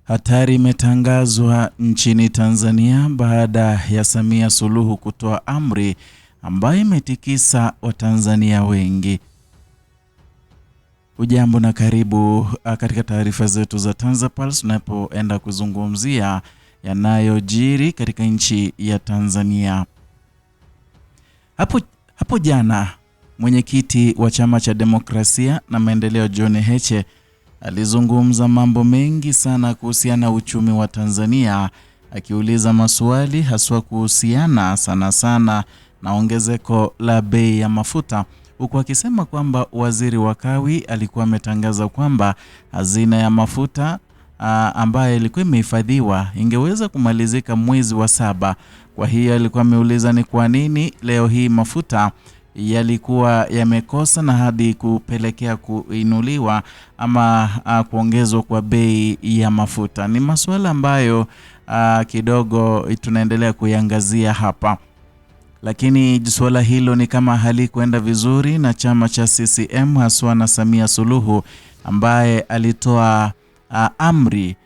Hatari imetangazwa nchini Tanzania baada ya Samia Suluhu kutoa amri ambayo imetikisa Watanzania wengi. Ujambo na karibu katika taarifa zetu za TanzaPulse tunapoenda kuzungumzia yanayojiri katika nchi ya Tanzania. Hapo jana mwenyekiti wa Chama cha Demokrasia na Maendeleo John Heche alizungumza mambo mengi sana kuhusiana na uchumi wa Tanzania, akiuliza maswali haswa kuhusiana sana na ongezeko la bei ya mafuta, huku akisema kwamba waziri wa kawi alikuwa ametangaza kwamba hazina ya mafuta ambayo ilikuwa imehifadhiwa ingeweza kumalizika mwezi wa 7. Kwa hiyo alikuwa ameuliza ni kwa nini leo hii mafuta yalikuwa yamekosa na hadi kupelekea kuinuliwa ama kuongezwa kwa bei ya mafuta. Ni masuala ambayo kidogo tunaendelea kuiangazia hapa, lakini swala hilo ni kama halikuenda vizuri na chama cha CCM haswa na Samia Suluhu ambaye alitoa amri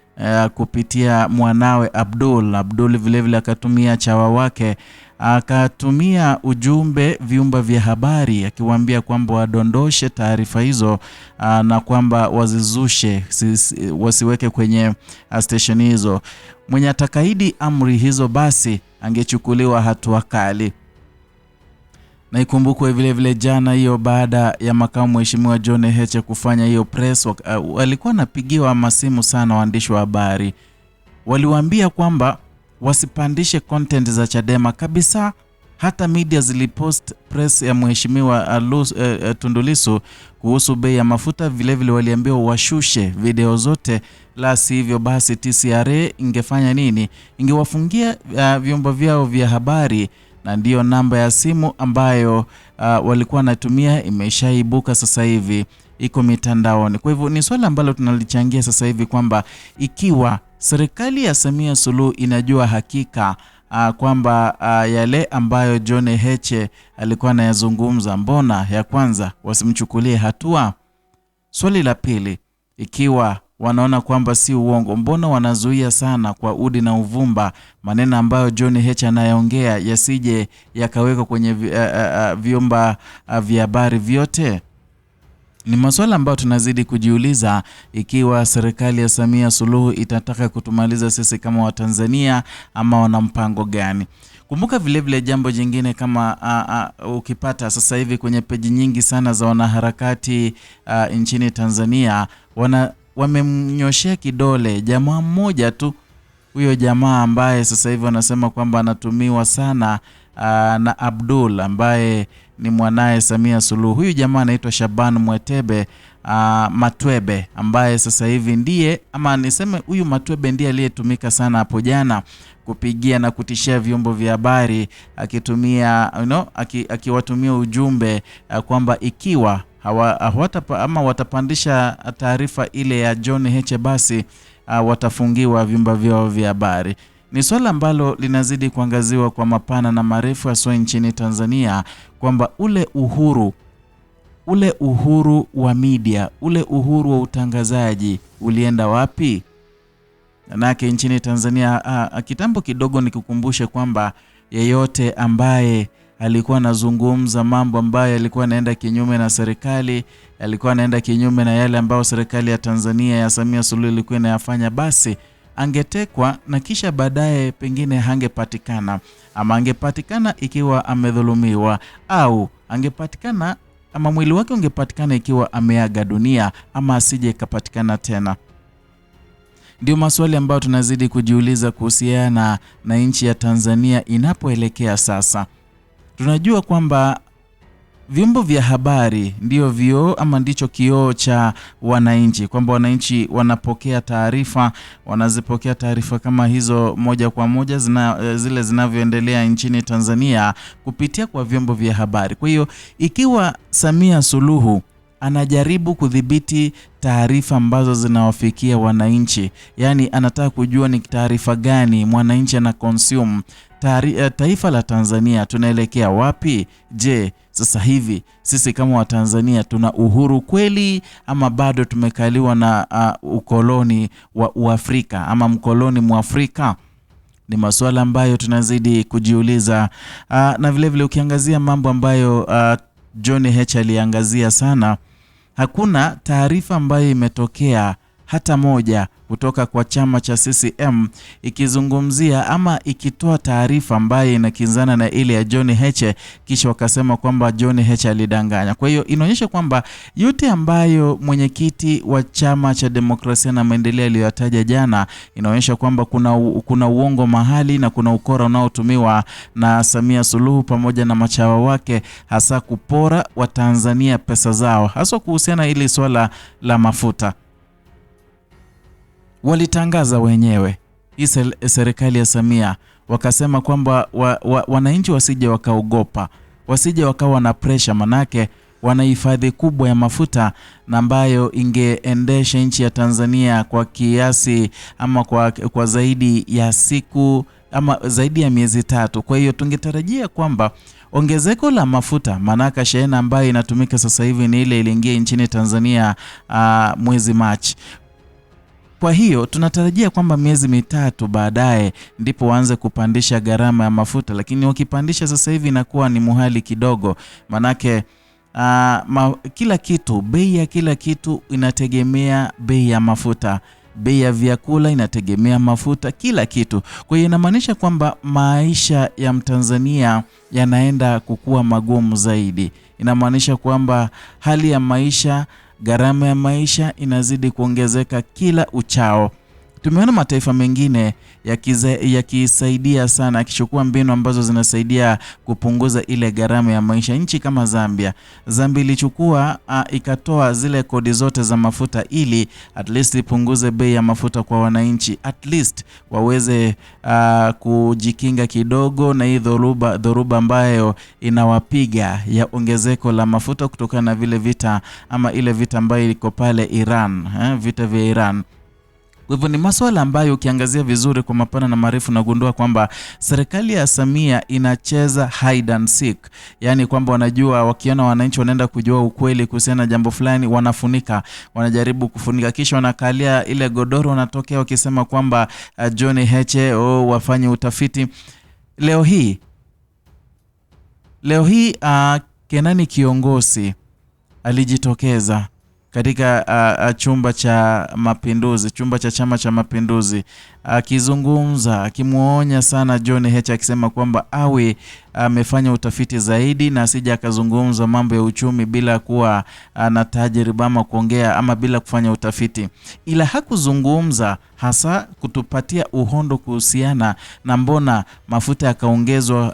kupitia mwanawe Abdul vile akatumia chawa wake, akatumia ujumbe vyumba vya habari akiwaambia kwamba wadondoshe taarifa hizo na kwamba wazizushe, wasiweke kwenye station hizo. Mwenye atakaidi amri hizo basi angechukuliwa hatua kali. Na ikumbukwe vile jana hiyo baada ya makamu mheshimiwa John Heche kufanya hiyo press walikuwa napigiwa masimu sana waandishi wa habari. Waliwaambia kwamba wasipandishe content za Chadema kabisa. Hata media zilipost press ya mheshimiwa Tundu Lissu kuhusu bei ya mafuta. Vile waliambiwa washushe video zote, la sivyo basi TCRA ingefanya nini? Ingewafungia vyombo vyao vya habari. Na ndiyo namba ya simu ambayo walikuwa natumia imeshaibuka sasa hivi, iko mitandaoni. Kwa hivyo ni swala ambalo tunalichangia sasa hivi kwamba ikiwa serikali ya Samia Suluhu inajua hakika kwamba yale ambayo John Heche alikuwa anayazungumza, mbona ya kwanza wasimchukulie hatua? Swali la pili, ikiwa wanaona kwamba si uongo, mbona wanazuia sana kwa udi na uvumba maneno ambayo John Heche anayaongea yasije yakaweka kwenye vyombo vya habari vyote? Ni maswala ambayo tunazidi kujiuliza ikiwa serikali ya Samia Suluhu itataka kutumaliza sisi kama Watanzania ama wana mpango gani. Kumbuka vile jambo jingine kama ukipata sasa hivi kwenye peji nyingi sana za wanaharakati nchini Tanzania wamemnyoshea kidole jamaa mmoja tu. Huyo jamaa ambaye sasa hivi wanasema kwamba anatumiwa sana na Abdul ambaye ni mwanae Samia Suluhu. Huyu jamaa anaitwa Shaban Matwebe ambaye sasa hivi ndiye, ama niseme huyu Matwebe ndiye aliyetumika sana hapo jana kupigia na kutishia vyombo vya habari, akitumia akiwatumia ujumbe kwamba ikiwa watapandisha taarifa ile ya John Heche basi watafungiwa vyumba vyao vya habari. Ni swala ambalo linazidi kuangaziwa kwa mapana na marefu haswa nchini Tanzania, kwamba ule uhuru wa media, ule uhuru wa utangazaji ulienda wapi? Manake nchini Tanzania kitambo kidogo nikukumbushe kwamba yeyote ambaye alikuwa anazungumza mambo ambayo yalikuwa yanaenda kinyume na serikali, alikuwa anaenda kinyume na yale ambayo serikali ya Tanzania ya Samia Suluhu ilikuwa inayafanya, basi angetekwa na kisha baadaye pengine hangepatikana, ama angepatikana ikiwa amedhulumiwa, au angepatikana ama mwili wake ungepatikana ikiwa ameaga dunia, ama asije kapatikana tena. Ndio maswali ambayo tunazidi kujiuliza kuhusiana na nchi ya Tanzania inapoelekea sasa. Tunajua kwamba vyombo vya habari ndio vioo ama ndicho kioo cha wananchi, kwamba wananchi wanapokea taarifa, wanazipokea taarifa kama hizo moja kwa moja zile zinavyoendelea nchini Tanzania kupitia kwa vyombo vya habari. Kwa hiyo ikiwa Samia Suluhu anajaribu kudhibiti taarifa ambazo zinawafikia wananchi. Yaani anataka kujua ni taarifa gani mwananchi ana consume. Taifa la Tanzania tunaelekea wapi? Je, sasa hivi sisi kama Watanzania tuna uhuru kweli ama bado tumekaliwa na ukoloni wa Uafrika ama mkoloni Mwafrika? Ni masuala ambayo tunazidi kujiuliza. Na vile vile ukiangazia mambo ambayo John Heche aliangazia sana, hakuna taarifa ambayo imetokea hata moja kutoka kwa chama cha CCM ikizungumzia ama ikitoa taarifa ambayo inakinzana na ile ya John Heche kisha wakasema kwamba John Heche alidanganya. Kwa hiyo inaonyesha kwamba yote ambayo mwenyekiti wa chama cha demokrasia na maendeleo aliyotaja jana, inaonyesha kwamba kuna uongo mahali na kuna ukora unaotumiwa na Samia Suluhu pamoja na machawa wake, hasa kupora Watanzania pesa zao, hasa kuhusiana ili swala la mafuta. Walitangaza wenyewe hii serikali ya Samia, wakasema kwamba wananchi wasije wakaogopa, wasije wakawa na pressure, manake wana hifadhi kubwa ya mafuta na ambayo ingeendesha nchi ya Tanzania kwa kiasi ama kwa zaidi ya siku ama zaidi ya miezi 3. Kwa hiyo tungetarajia kwamba ongezeko la mafuta, manaka shehena ambayo inatumika sasa hivi ni ile iliingia nchini Tanzania mwezi Machi. Kwa hiyo tunatarajia kwamba miezi 3 baadaye ndipo waanze kupandisha gharama ya mafuta, lakini wakipandisha sasa hivi inakuwa ni muhali kidogo, manake kila kitu, bei ya kila kitu inategemea bei ya mafuta, bei ya vyakula inategemea mafuta, kila kitu. Kwa hiyo inamaanisha kwamba maisha ya Mtanzania yanaenda kukua magumu zaidi. Inamaanisha kwamba hali ya maisha, gharama ya maisha inazidi kuongezeka kila uchao. Tumeona mataifa mengine yakisaidia sana, akichukua mbinu ambazo zinasaidia kupunguza ile gharama ya maisha. Nchi kama Zambia ilichukua ikatoa zile kodi zote za mafuta ili at least ipunguze bei ya mafuta kwa wananchi, at least waweze kujikinga kidogo na hii dhoruba ambayo inawapiga ya ongezeko la mafuta kutokana na vile vita ama ile vita ambayo iko pale Iran, vita vya Iran. Kwa hivyo ni masuala ambayo ukiangazia vizuri kwa mapana na marefu nagundua kwamba serikali ya Samia inacheza hide and seek. Yaani kwamba wanajua wakiona wananchi wanaenda kujua ukweli kuhusiana na jambo fulani, wanafunika, wanajaribu kufunika, kisha wanakalia ile godoro, wanatokea wakisema kwamba John Heche wafanye utafiti. Leo hii Kenani Kiongosi alijitokeza katika chumba cha Mapinduzi, chumba cha Chama cha Mapinduzi, akizungumza, akimuonya sana John Heche, akisema kwamba awe amefanya utafiti zaidi na asije akazungumza mambo ya uchumi bila kuwa na tajriba ama kuongea ama bila kufanya utafiti. Ila hakuzungumza hasa kutupatia uhondo kuhusiana na mbona mafuta yakaongezwa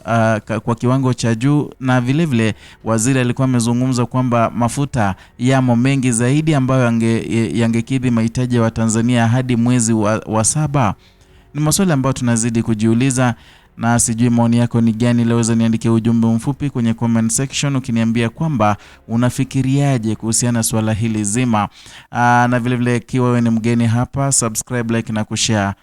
kwa kiwango cha juu, na vile vile waziri alikuwa amezungumza kwamba mafuta yamo mengi zaidi ambayo yangekidhi mahitaji ya Watanzania hadi mwezi wa 7. Ni maswali ambayo tunazidi kujiuliza, na sijui maoni yako ni gani. Leweza niandike ujumbe mfupi kwenye comment section ukiniambia kwamba unafikiriaje kuhusiana swala hili zima. Na vile vile kiwa wewe ni mgeni hapa, subscribe, like na kushare